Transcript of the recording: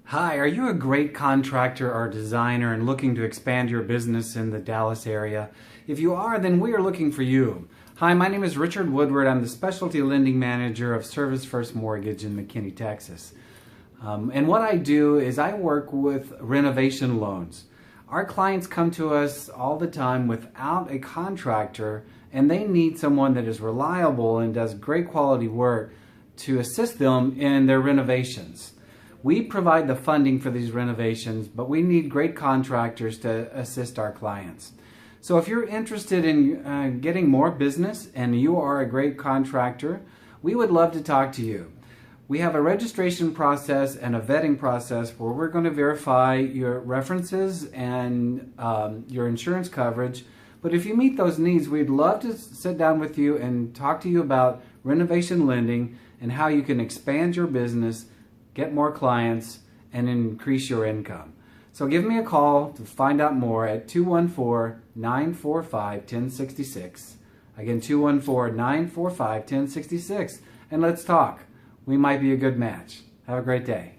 Hi, are you a great contractor or designer and looking to expand your business in the Dallas area? If you are, then we are looking for you. Hi, my name is Richard Woodward. I'm the Specialty Lending Manager of Service First Mortgage in McKinney, Texas. And what I do is I work with renovation loans. Our clients come to us all the time without a contractor, and they need someone that is reliable and does great quality work to assist them in their renovations. We provide the funding for these renovations, but we need great contractors to assist our clients. So if you're interested in getting more business and you are a great contractor, we would love to talk to you. We have a registration process and a vetting process where we're going to verify your references and your insurance coverage. But if you meet those needs, we'd love to sit down with you and talk to you about renovation lending and how you can expand your business, get more clients, and increase your income. So give me a call to find out more at 214-945-1066. Again, 214-945-1066. And let's talk. We might be a good match. Have a great day.